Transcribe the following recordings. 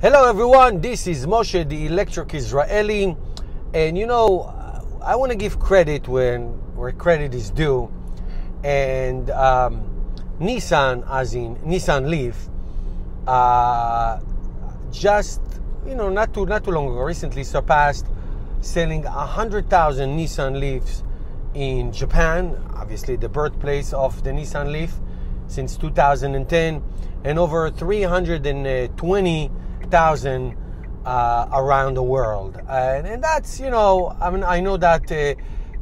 Hello everyone, this is Moshe, the Electric Israeli, and I want to give credit where credit is due, and Nissan, as in Nissan Leaf, just not too long ago, recently surpassed selling 100,000 Nissan Leafs in Japan, obviously the birthplace of the Nissan Leaf, since 2010, and over 320,000 around the world, and that's I know that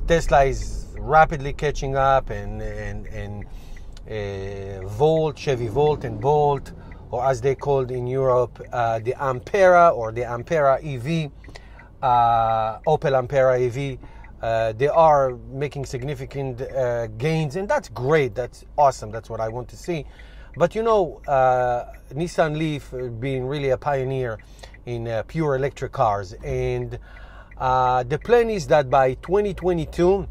Tesla is rapidly catching up, and Chevy Volt and Bolt, or as they called in Europe, the Ampera or the Ampera EV, Opel Ampera EV, they are making significant gains, and that's great. That's awesome. That's what I want to see. But Nissan Leaf being really a pioneer in pure electric cars, and the plan is that by 2022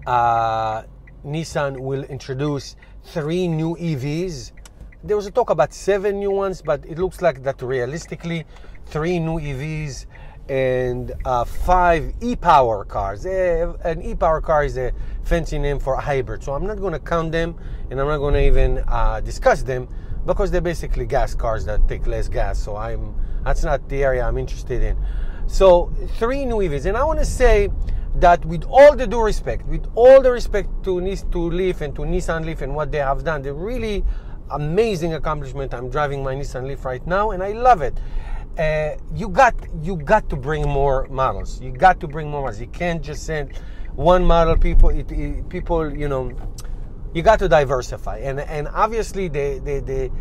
Nissan will introduce 3 new EVs. There was a talk about 7 new ones, but it looks like that realistically 3 new EVs and 5 e-power cars. An e-power car is a fancy name for a hybrid, so I'm not going to count them, and I'm not going to even discuss them, because they're basically gas cars that take less gas. So that's not the area I'm interested in. So 3 new EVs, and I want to say that with all the due respect, with all the respect to Leaf and to Nissan Leaf and what they have done, they're really amazing accomplishment. I'm driving my Nissan Leaf right now, and I love it. You got to bring more models. You got to bring more models. You can't just send one model. People, you got to diversify. And obviously the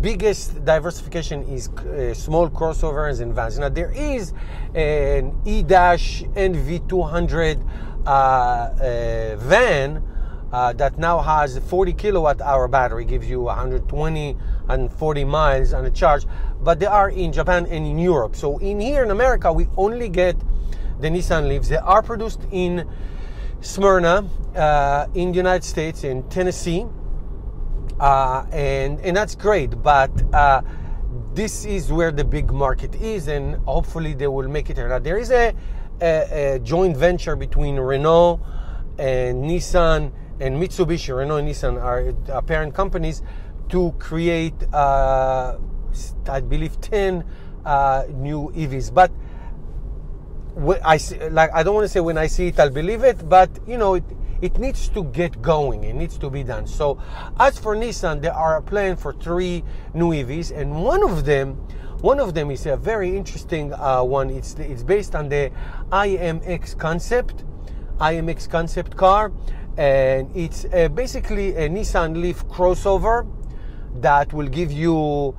biggest diversification is small crossovers and vans. Now there is an E-NV200 van that now has 40 kilowatt hour battery, gives you 120 and 40 miles on a charge, but they are in Japan and in Europe. So in here in America, we only get the Nissan Leafs. They are produced in Smyrna, in the United States, in Tennessee, and that's great, but this is where the big market is, and hopefully they will make it here. Now, there is a joint venture between Renault and Nissan and Mitsubishi. Renault and Nissan are parent companies to create, I believe, 10 new EVs. But I don't want to say when I see it, I'll believe it, but it needs to get going. It needs to be done. So as for Nissan, there are a plan for 3 new EVs, and one of them is a very interesting one. It's based on the IMX Concept car, and it's basically a Nissan Leaf crossover that will give you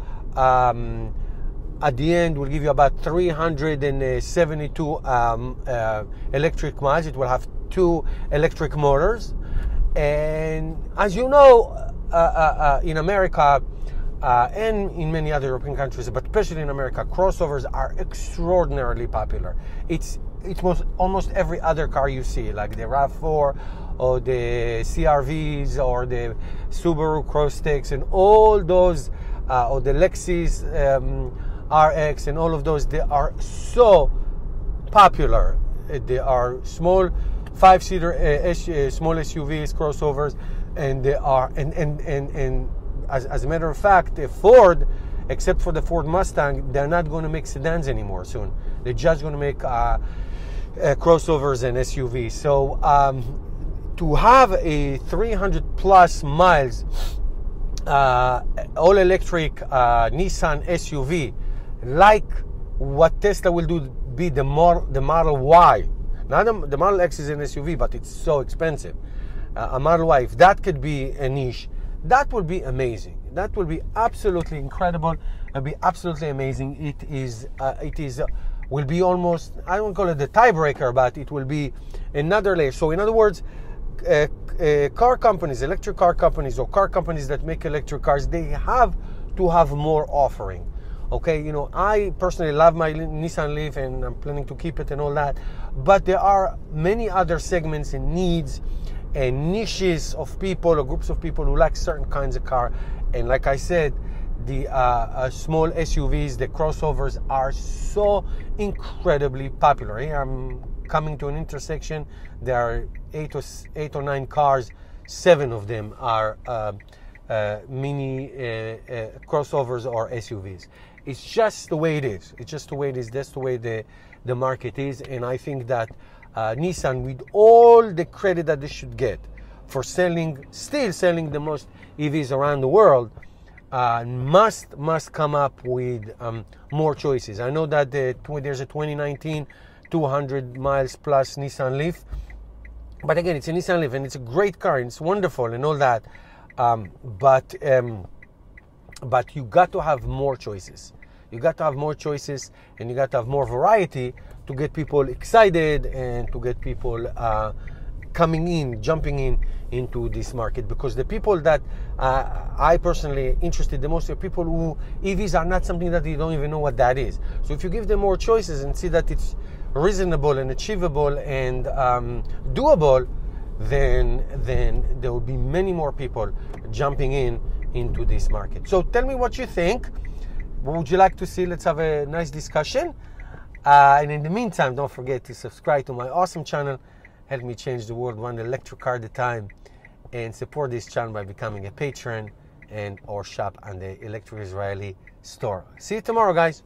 at the end will give you about 372 electric miles. It will have 2 electric motors, and as you know, in America and in many other European countries, but especially in America, crossovers are extraordinarily popular. It's almost every other car you see, like the RAV4 or the CRVs or the Subaru Crosstrek and all those, or the Lexus RX and all of those. They are so popular. They are small 5-seater small SUVs, crossovers, and they are and as a matter of fact, Ford, except for the Ford Mustang, they're not going to make sedans anymore soon. They're just going to make crossovers and SUVs. So to have a 300 plus miles all electric Nissan SUV, like what Tesla will do, be the Model Y. Now the Model X is an SUV, but it's so expensive. A Model Y, if that could be a niche, that would be amazing. That would be absolutely incredible. It would be absolutely amazing. It will be almost, I don't call it the tiebreaker, but it will be another layer. So in other words, car companies, electric car companies, or car companies that make electric cars, they have to have more offering. Okay, I personally love my Nissan Leaf, and I'm planning to keep it and all that, but there are many other segments and needs and niches of people or groups of people who like certain kinds of car, and like I said, the small SUVs, the crossovers are so incredibly popular. Here I'm coming to an intersection. There are eight or nine cars. 7 of them are mini crossovers or SUVs. It's just the way it is. It's just the way it is. That's the way the market is. And I think that Nissan, with all the credit that they should get for still selling the most EVs around the world, must come up with more choices. I know that there's a 2019 200 miles plus Nissan Leaf, but again, it's a Nissan Leaf and it's a great car and it's wonderful and all that. But you got to have more choices. You got to have more choices and you got to have more variety to get people excited and to get people jumping into this market. Because the people that I personally interested the most are people who EVs are not something that they don't even know what that is. So if you give them more choices and see that it's reasonable and achievable and doable, then there will be many more people jumping into this market. So tell me what you think. What would you like to see? Let's have a nice discussion. And in the meantime, don't forget to subscribe to my awesome channel. Help me change the world one electric car at a time, and support this channel by becoming a patron or shop on the Electric Israeli store. See you tomorrow, guys.